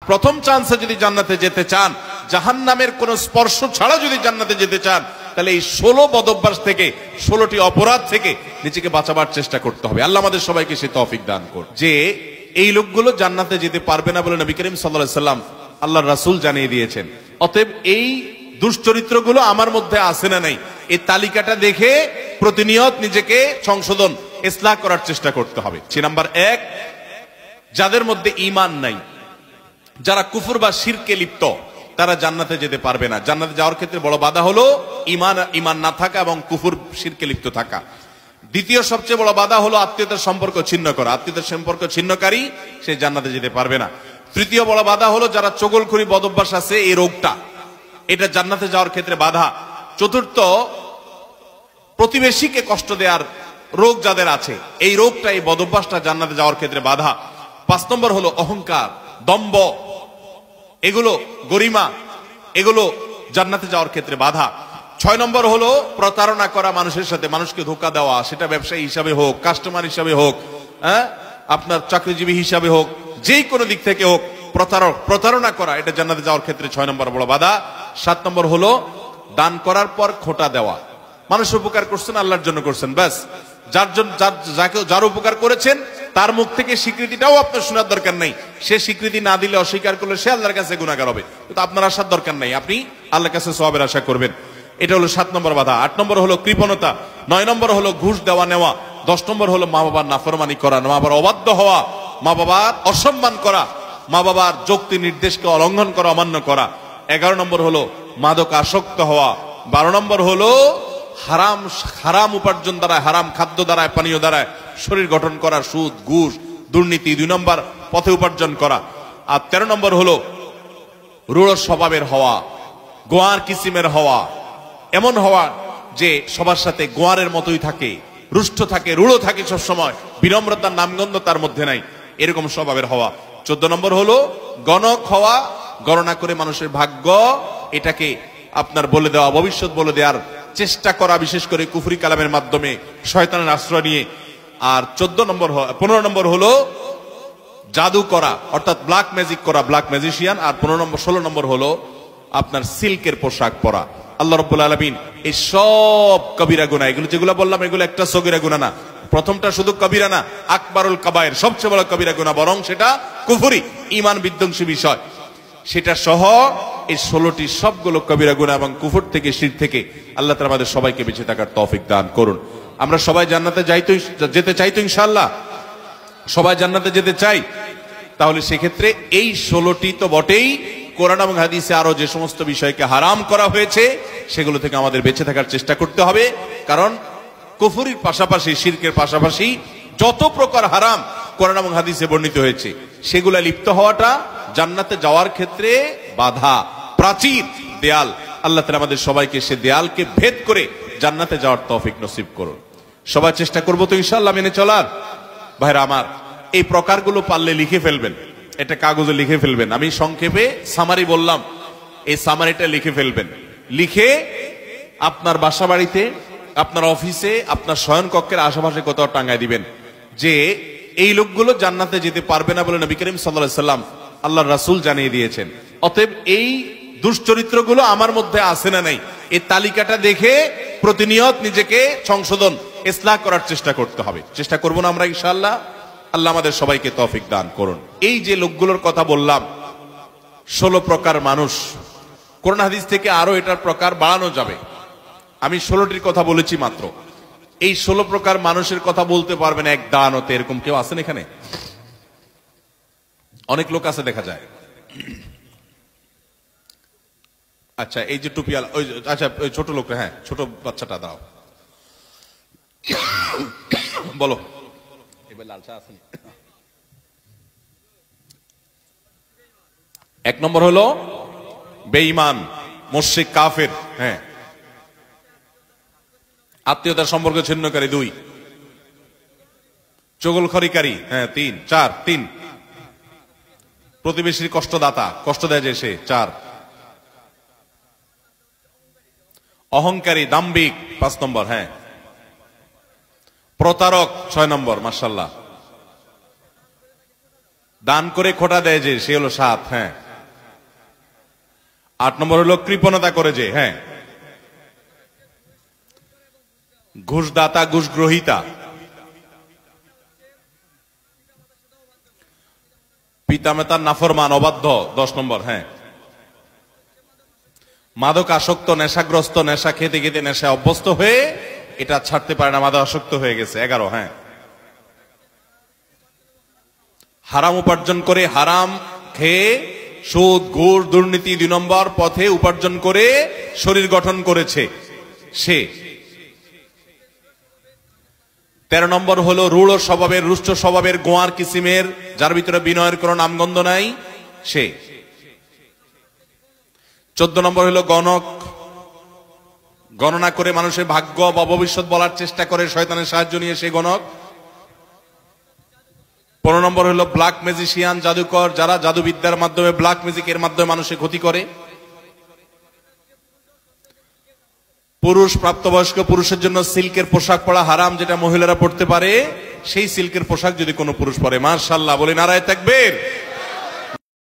প্রথম চান্সে যদি জান্নাতে যেতে চান, জাহান্নামের কোন স্পর্শ ছাড়া যদি জান্নাতে যেতে চান, তাহলে এই 16 বদঅভ্যাস থেকে, 16টি অপরাধ থেকে নিজেকে বাঁচাবার চেষ্টা করতে হবে। আল্লাহ আমাদের সবাইকে সে তৌফিক দান করুন। যে এই লোকগুলো জান্নাতে যেতে পারবে না বলে নবী করিম সাল্লাল্লাহু আলাইহি সাল্লাম, আল্লাহর রাসূল জানিয়ে দিয়েছেন। অতএব এই দুশ্চরিত্রগুলো আমার মধ্যে আছে না নাই, এই তালিকাটা দেখে প্রতিনিয়ত নিজেকে সংশোধন, ইসলাহ করার চেষ্টা করতে হবে। নাম্বার 1, যাদের মধ্যে ঈমান নাই, যারা কুফর বা শিরকে লিপ্ত, তারা জান্নাতে যেতে পারবে না। জান্নাতে যাওয়ার ক্ষেত্রে বড় বাধা হলো ঈমান না থাকা এবং কুফর শিরকে লিপ্ত থাকা। দ্বিতীয় সবচেয়ে বড় বাধা হলো আত্মীয়তার সম্পর্ক ছিন্ন করা। আত্মীয়তার সম্পর্ক ছিন্নকারী সে জান্নাতে যেতে পারবে না। তৃতীয় বড় বাধা হলো যারা চগলখড়ি বদঅভ্যাস আছে, এই রোগটা, এটা জান্নাতে যাওয়ার ক্ষেত্রে বাধা। চতুর্থ, প্রতিবেশীকে কষ্ট দেওয়ার রোগ যাদের আছে, এই রোগটা, এই বদঅভ্যাসটা জান্নাতে যাওয়ার ক্ষেত্রে বাধা। 5 নম্বর হলো অহংকার, দম্ভ, এগুলো, গরিমা, এগুলো জান্নাতে যাওয়ার ক্ষেত্রে বাধা। 6 নম্বর হলো প্রতারণা করা মানুষের সাথে, মানুষকে ধোঁকা দেওয়া, সেটা ব্যবসায়ী হিসাবে হোক, কাস্টমার হিসাবে হোক, আপনার চাকরিজীবী হিসাবে হোক, যেই কোনো দিক থেকে হোক, প্রতারণা করা, এটা জান্নাতে যাওয়ার ক্ষেত্রে 6 নম্বর বড় বাধা। 7 নম্বর হলো দান করার পর খোঁটা দেওয়া। মানুষ উপকার করছেন, আল্লাহর জন্য করছেন, ব্যাস, যার উপকার করেছেন তার মুখ থেকে স্বীকৃতিটাও আপনার শোনার দরকার নেই। সে স্বীকৃতি না দিলে, অস্বীকার করলে সে আল্লাহর কাছে গুনাহগার হবে, কিন্তু আপনার আসার দরকার নেই, আপনি আল্লাহর কাছে সওয়াবের আশা করবেন। এটা হলো 7 নম্বর বাধা। 8 নম্বর হলো কৃপণতা। 9 নম্বর হলো ঘুষ দেওয়া নেওয়া। 10 নম্বর হলো মা বাবার নাফরমানি করা, মা বাবার অবাধ্য হওয়া, মা বাবার অসম্মান করা, মা বাবার যুক্তি নির্দেশকে অলঙ্ঘন করা, অমান্য করা। 11 নম্বর হলো মাদক আসক্ত হওয়া। 12 নম্বর হলো হারাম উপার্জন দ্বারা, হারাম খাদ্য দ্বারা, পানীয় দ্বারা শরীর গঠন করা, সুদ, ঘুষ, দুর্নীতি, 2 নম্বর পথে উপার্জন করা। আর 13 নম্বর হলো রূঢ় স্বভাবের হওয়া, গোয়ার কিসিমের হওয়া, এমন হওয়া যে সবার সাথে গোয়ারের মতোই থাকে, রুষ্ট থাকে, রূঢ় থাকে, সবসময় বিনম্রতার নামগন্ধ তার মধ্যে নাই, এরকম স্বভাবের হওয়া। 14 নম্বর হলো গণক হওয়া, গণনা করে মানুষের ভাগ্য এটাকে আপনার বলে দেওয়া, ভবিষ্যৎ বলে দেওয়ার চেষ্টা করা, বিশেষ করে কুফরি কালামের মাধ্যমে, শয়তানের আশ্রয় নিয়ে। আর 15 নম্বর হলো জাদু করা, অর্থাৎ ব্ল্যাক ম্যাজিক করা, ব্ল্যাক ম্যাজিশিয়ান। আর 16 নম্বর হলো আপনার সিল্কের পোশাক পরা। আল্লাহ রাব্বুল আলামিন এই সব কবিরা গুনাহ, এগুলো যেগুলো বললাম, এগুলো একটা সগীরা গুনাহ না, প্রথমটা শুধু কবিরা না, আকবারুল কাবায়ের, সবচেয়ে বড় কবিরা গুনাহ, বরং সেটা কুফরি, ঈমান বিধ্বংসী বিষয়। সেটা সহ এই 16টি সবগুলো কবিরা গুনাহ এবং কুফর থেকে, শিরক থেকে আল্লাহ তাআলা আমাদের সবাইকে বেঁচে থাকার তৌফিক দান করুন। আমরা সবাই জান্নাতে যেতে চাই তো ইনশাআল্লাহ, সবাই জান্নাতে যেতে চাই। তাহলে সেক্ষেত্রে এই 16টি তো বটেই, কোরআন এবং হাদিসে আরো যে সমস্ত বিষয়কে হারাম করা হয়েছে সেগুলো থেকে আমাদের বেঁচে থাকার চেষ্টা করতে হবে। কারণ কুফরির পাশাপাশি, শিরকের পাশাপাশি যত প্রকার হারাম কোরআন এবং হাদিসে বর্ণিত হয়েছে, সেগুলা লিপ্ত হওয়াটা জান্নাতে যাওয়ার ক্ষেত্রে বাধা, প্রাচীর, দেয়াল। আল্লাহ তাআলা আমাদের সবাইকে সে দেয়ালকে ভেদ করে জান্নাতে যাওয়ার তৌফিক নসিব করুন। সবাই চেষ্টা করবো তো ইনশাআল্লাহ মেনে চলার। ভাইরা আমার, এই প্রকারগুলো পারলে লিখে ফেলবেন, এটা কাগজে লিখে ফেলবেন। আমি সংক্ষেপে সামারি বললাম, এই সামারিটা লিখে ফেলবেন। লিখে আপনার বাসা বাড়িতে, আপনার অফিসে, আপনার শয়নকক্ষের আশেপাশে কোথাও টাঙ্গায় দিবেন যে এই লোকগুলো জান্নাতে যেতে পারবে না বলে নবী করিম সাল্লাল্লাহু আলাইহি সাল্লাম, আল্লাহর রাসূল জানিয়ে দিয়েছেন। অতএব এই দুশ্চরিত্রগুলো আমার মধ্যে আছে না নাই, এই তালিকাটা দেখে প্রতিনিয়ত নিজেকে সংশোধন, ইসলাহ করার চেষ্টা করতে হবে। চেষ্টা করব না আমরা ইনশাআল্লাহ? আল্লাহ আমাদের সবাইকে তৌফিক দান করুন। এই যে লোকগুলোর কথা বললাম, 16 প্রকার মানুষ, কোরআন হাদিস থেকে আরো এটার প্রকার বাড়ানো যাবে। আমি 16টির কথা বলেছি মাত্র। এই 16 প্রকার মানুষের কথা বলতে পারবেন এক দানতে, এরকম কেউ আছেন এখানে? অনেক লোক আছে দেখা যায়। আচ্ছা, এই যে টুপিয়াল, ওই আচ্ছা ওই ছোট লোকটা, হ্যাঁ ছোট বাচ্চাটা দাও, বলো। এবার লাল চা আছে। 1 নম্বর হলো বেঈমান, মুশরিক, কাফের। হ্যাঁ, আত্মীয়তার সম্পর্ক ছিন্নকারী 2, চগলখড়িকারী, হ্যাঁ 3, 4, প্রতিবেশীর কষ্টদাতা, কষ্ট দেয় যে সে, 4, অহংকারী, দাম্ভিক, 5 নম্বর, হ্যাঁ, প্রতারক 6 নম্বর, মাশাআল্লাহ, দান করে খোটা দেয় যে, সে হলো 7। হ্যাঁ। 8 নম্বর হলো কৃপণতা করে যে, হ্যাঁ। ঘুষদাতা, ঘুষ গ্রহিতা। পিতামাতার নাফরমান, অবাধ্য, 10 নম্বর। হ্যাঁ। মাদক আসক্ত, নেশাগ্রস্ত, নেশা খেতে খেতে নেশা অভ্যস্ত হয়ে এটা ছাড়তে পারে না, মাদক আসক্ত হয়ে গেছে, 11। হ্যাঁ। হারাম উপার্জন করে, হারাম খেয়ে, সুদ, ঘুষ, দুর্নীতি, 2 নম্বর পথে উপার্জন করে শরীর গঠন করেছে সে। 13 নম্বর হলো রূঢ় স্বভাবের, রুষ্ট স্বভাবের, গোয়ার কিসিমের, যার ভিতরে বিনয়ের কোন নামগন্ধ নাই, সে। 14 নম্বর হলো গণক, গণনা করে মানুষের ভাগ্য বা ভবিষ্যৎ বলার চেষ্টা করে, শয়তানের সাহায্য নিয়ে সে গণক। 15 নম্বর হলো ব্ল্যাক ম্যাজিশিয়ান, জাদুকর, যারা জাদুবিদ্যার মাধ্যমে, ব্ল্যাক ম্যাজিকের মাধ্যমে মানুষের ক্ষতি করে। পুরুষ, প্রাপ্তবয়স্ক পুরুষের জন্য সিল্কের পোশাক পরা হারাম, যেটা মহিলারা পড়তে পারে, সেই সিল্কের পোশাক যদি কোনো পুরুষ পরে, মাশাআল্লাহ বলে নারায়ে তাকবীর।